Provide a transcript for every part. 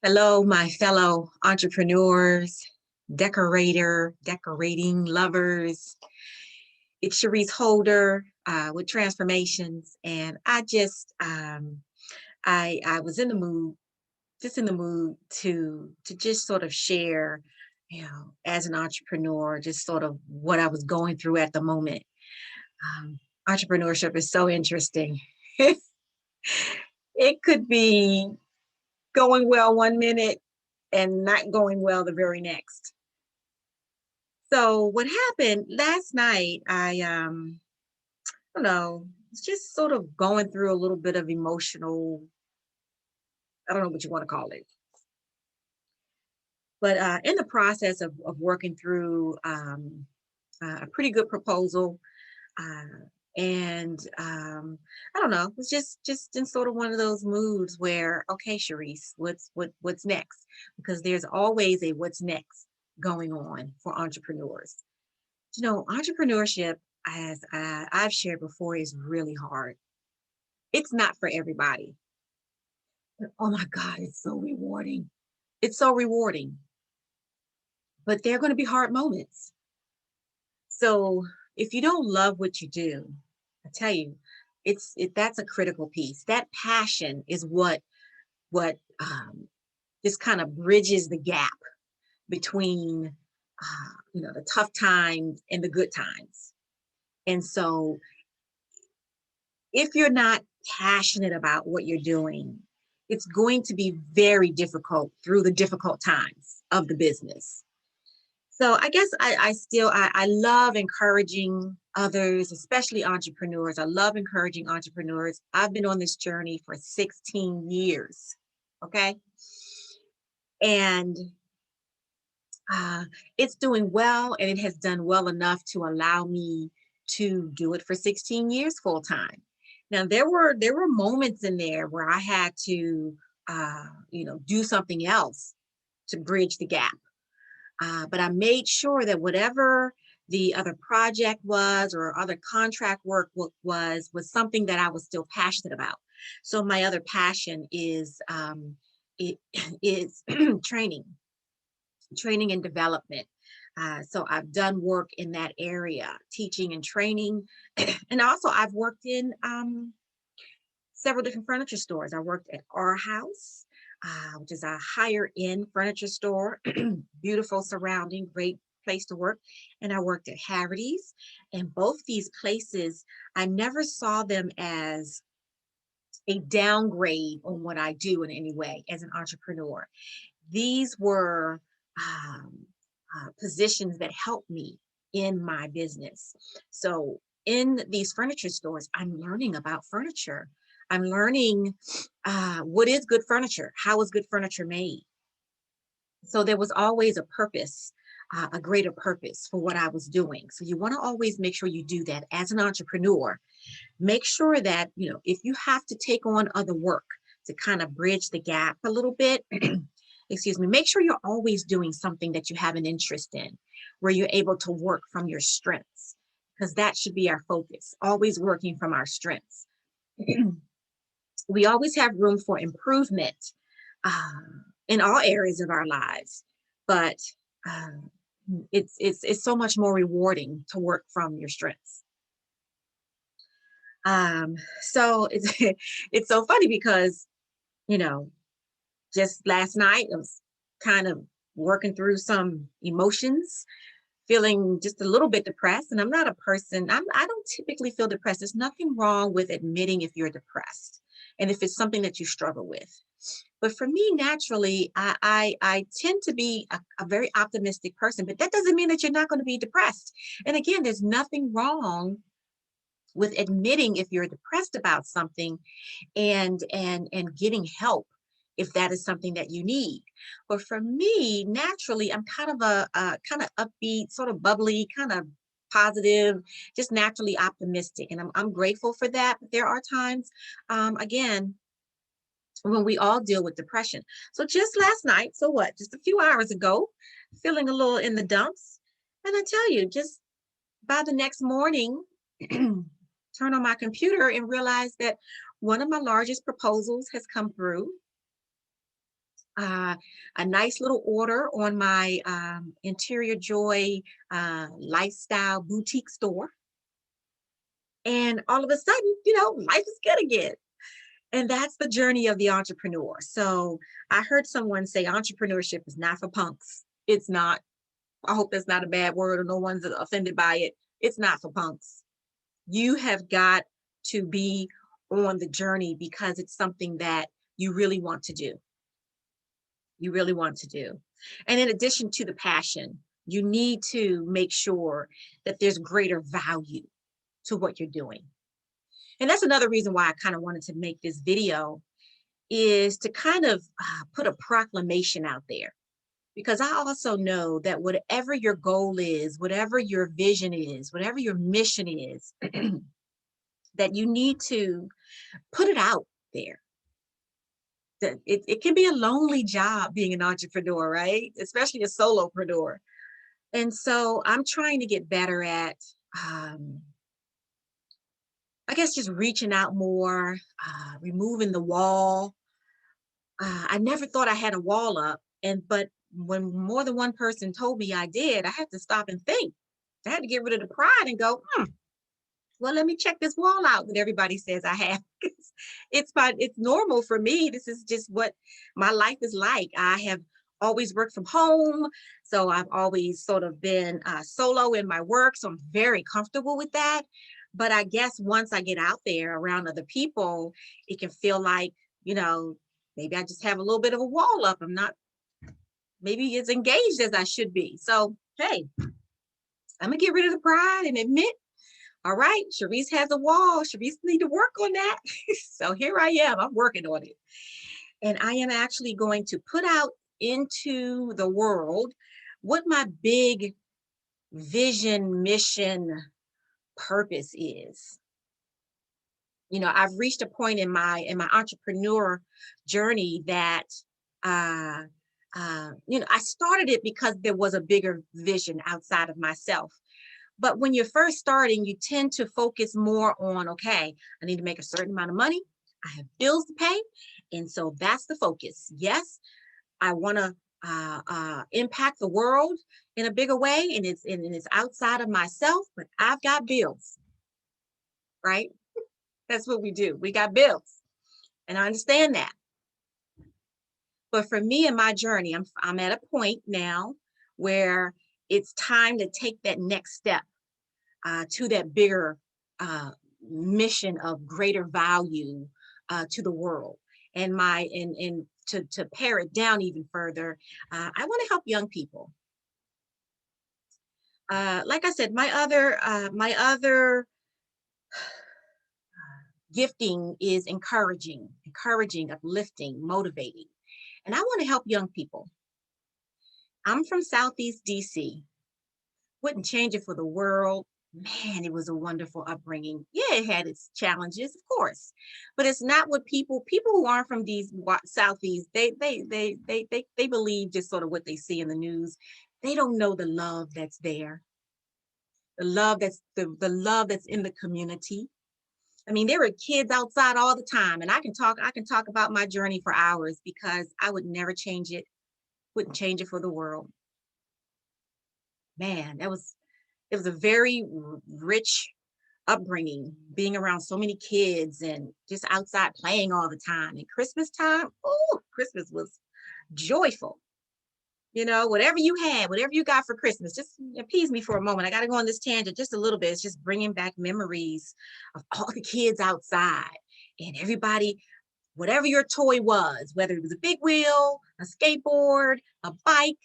Hello, my fellow entrepreneurs, decorating lovers. It's Cherise Holder with Transformations, and I was in the mood, just in the mood to just sort of share, as an entrepreneur, just sort of what I was going through at the moment. Um, Entrepreneurship is so interesting. It could be going well one minute and not going well the very next. So what happened last night, I don't know, was just sort of going through a little bit of emotional, I don't know what you want to call it. But in the process of working through a pretty good proposal, uh, and I don't know, it was just in sort of one of those moods where, okay, Sharice, what's next? Because there's always a what's next going on for entrepreneurs. Entrepreneurship, as I've shared before, is really hard. It's not for everybody. But oh my God, it's so rewarding. It's so rewarding. But there are going to be hard moments. So if you don't love what you do, I tell you, that's a critical piece. That passion is what just kind of bridges the gap between the tough times and the good times. And so if you're not passionate about what you're doing, it's going to be very difficult through the difficult times of the business. So I guess I love encouraging others, especially entrepreneurs. I love encouraging entrepreneurs. I've been on this journey for 16 years. Okay. And it's doing well, and it has done well enough to allow me to do it for 16 years full time. Now there were moments in there where I had to do something else to bridge the gap. But I made sure that whatever the other project was or other contract work was something that I was still passionate about. So my other passion it is training, training and development. So I've done work in that area, teaching and training, and also I've worked in several different furniture stores. I worked at Our House, which is a higher end furniture store, beautiful surrounding, great place to work. And I worked at Harrody's. And both these places, I never saw them as a downgrade on what I do in any way as an entrepreneur. These were positions that helped me in my business. So in these furniture stores, I'm learning about furniture. I'm learning what is good furniture, how is good furniture made. So there was always a purpose, a greater purpose for what I was doing. So you want to always make sure you do that as an entrepreneur. Make sure that, if you have to take on other work to kind of bridge the gap a little bit, excuse me, make sure you're always doing something that you have an interest in, where you're able to work from your strengths, because that should be our focus, always working from our strengths. We always have room for improvement uh, in all areas of our lives, but uh, it's so much more rewarding to work from your strengths. So it's it's so funny because you know just last night I was kind of working through some emotions, feeling just a little bit depressed. And I'm not a person, I don't typically feel depressed. There's nothing wrong with admitting if you're depressed and if it's something that you struggle with. But for me, naturally, I tend to be a very optimistic person, but that doesn't mean that you're not going to be depressed. And again, there's nothing wrong with admitting if you're depressed about something and getting help if that is something that you need. But for me, naturally, I'm kind of a kind of upbeat, sort of bubbly, kind of positive, just naturally optimistic, and I'm grateful for that. But there are times, again, when we all deal with depression. So just last night, so what? Just a few hours ago, feeling a little in the dumps, and I tell you, just by the next morning, turn on my computer and realize that one of my largest proposals has come through. uh, a nice little order on my Interior Joy lifestyle boutique store. And all of a sudden, life is good again. And that's the journey of the entrepreneur. So I heard someone say entrepreneurship is not for punks. It's not. I hope that's not a bad word or no one's offended by it. It's not for punks. You have got to be on the journey because it's something that you really want to do. You really want to do. And in addition to the passion, you need to make sure that there's greater value to what you're doing. And that's another reason why I kind of wanted to make this video, is to kind of put a proclamation out there. Because I also know that whatever your goal is, whatever your vision is, whatever your mission is, that you need to put it out there. That it can be a lonely job being an entrepreneur, right? Especially a solopreneur. And so I'm trying to get better at, I guess, just reaching out more, removing the wall. I never thought I had a wall up, but when more than one person told me I did, I had to stop and think. I had to get rid of the pride and go, well, let me check this wall out that everybody says I have. It's normal for me. This is just what my life is like. I have always worked from home, so I've always sort of been solo in my work, so I'm very comfortable with that. But I guess once I get out there around other people, it can feel like, maybe I just have a little bit of a wall up. I'm not maybe as engaged as I should be. So, hey, I'm gonna get rid of the pride and admit, all right, Sharice has a wall. Sharice need to work on that. So here I am. I'm working on it. And I am actually going to put out into the world what my big vision, mission, purpose is. I've reached a point in my entrepreneur journey that I started it because there was a bigger vision outside of myself. But when you're first starting, you tend to focus more on, okay, I need to make a certain amount of money. I have bills to pay. And so that's the focus. Yes, I want to impact the world in a bigger way. And it's outside of myself, but I've got bills, right? That's what we do. We got bills. And I understand that. But for me and my journey, I'm at a point now where it's time to take that next step to that bigger mission of greater value to the world. And to pare it down even further, I want to help young people. Like I said, my other gifting is encouraging, uplifting, motivating. And I want to help young people. I'm from Southeast DC. Wouldn't change it for the world. Man, it was a wonderful upbringing. Yeah, it had its challenges, of course, but it's not what people who aren't from these Southeast, they believe just sort of what they see in the news. They don't know the love that's there, the love that's in the community. I mean, there were kids outside all the time, and I can talk about my journey for hours because I would never change it. Wouldn't change it for the world. Man, it was a very rich upbringing, being around so many kids and just outside playing all the time. And Christmas time, oh, Christmas was joyful. Whatever you had, whatever you got for Christmas, just appease me for a moment. I got to go on this tangent just a little bit. It's just bringing back memories of all the kids outside and everybody, whatever your toy was, whether it was a big wheel, a skateboard, a bike,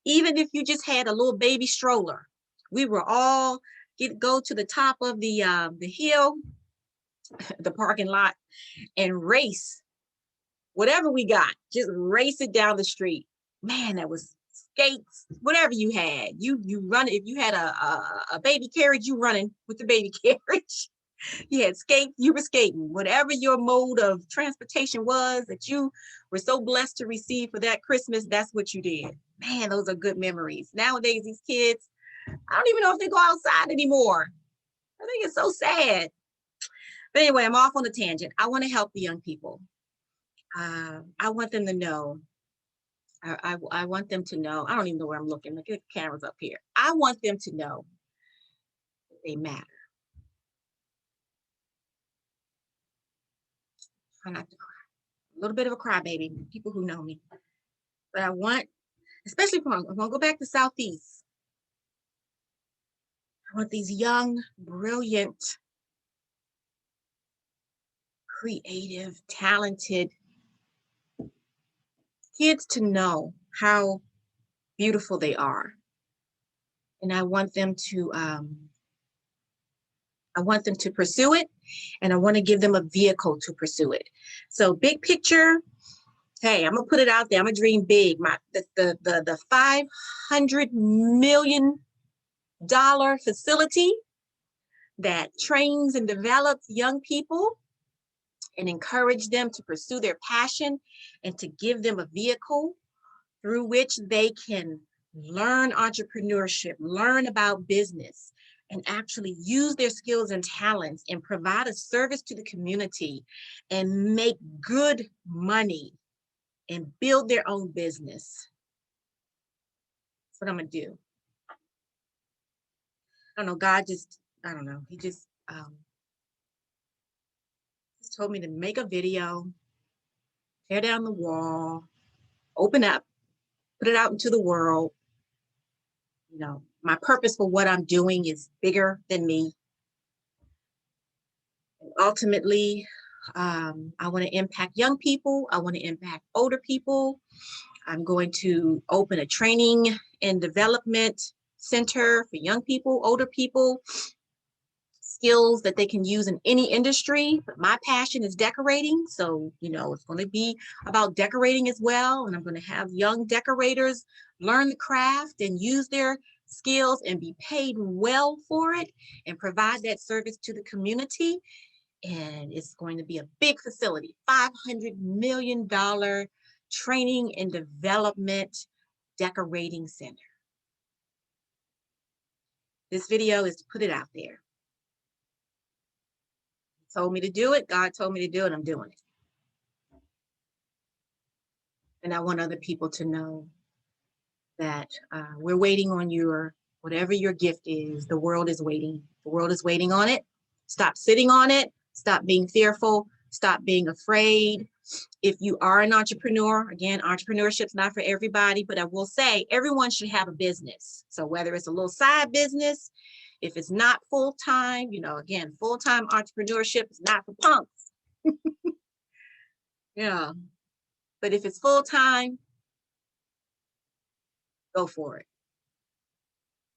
even if you just had a little baby stroller. We were all go to the top of the hill, the parking lot, and race whatever we got. Just race it down the street. Man, that was skates, whatever you had. You run. If you had a baby carriage, you running with the baby carriage. You had skates, you were skating. Whatever your mode of transportation was that you were so blessed to receive for that Christmas, that's what you did. Man, those are good memories. Nowadays, these kids, I don't even know if they go outside anymore. I think it's so sad. But anyway, I'm off on a tangent. I want to help the young people. I want them to know I want them to know. I don't even know where I'm looking. Look at the cameras up here. I want them to know that they matter. Try not to cry. A little bit of a crybaby, people who know me. But I want, especially if I'm going to go back to Southeast, I want these young, brilliant, creative, talented kids to know how beautiful they are. And I want them to pursue it, and I want to give them a vehicle to pursue it. So big picture, hey, I'm gonna put it out there. I'm gonna dream big. The $500 million facility that trains and develops young people and encourage them to pursue their passion and to give them a vehicle through which they can learn entrepreneurship, learn about business, and actually use their skills and talents and provide a service to the community and make good money and build their own business. That's what I'm gonna do. I don't know, God just, I don't know, he just told me to make a video, tear down the wall, open up, put it out into the world. You know, my purpose for what I'm doing is bigger than me. And ultimately, I want to impact young people. I want to impact older people. I'm going to open a training and development center for young people, older people, skills that they can use in any industry. But my passion is decorating. So, you know, it's going to be about decorating as well. And I'm going to have young decorators learn the craft and use their skills and be paid well for it and provide that service to the community. And it's going to be a big facility, $500 million training and development decorating center. This video is to put it out there. He told me to do it. God told me to do it. I'm doing it. And I want other people to know that we're waiting on whatever your gift is. The world is waiting. The world is waiting on it. Stop sitting on it. Stop being fearful. Stop being afraid. If you are an entrepreneur, again, entrepreneurship's not for everybody, but I will say everyone should have a business. So whether it's a little side business, if it's not full-time, you know, again, full-time entrepreneurship is not for punks. Yeah. But if it's full-time, go for it.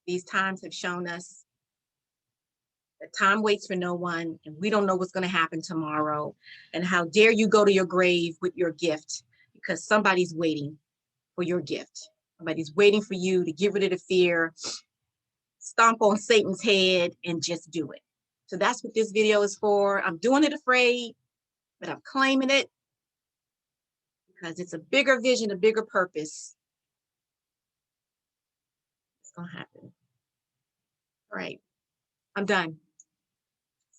These times have shown us that time waits for no one, and we don't know what's going to happen tomorrow. And how dare you go to your grave with your gift, because somebody's waiting for your gift. Somebody's waiting for you to get rid of the fear, stomp on Satan's head, and just do it. So that's what this video is for. I'm doing it afraid, but I'm claiming it because it's a bigger vision, a bigger purpose. It's going to happen. All right. I'm done.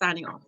Signing off.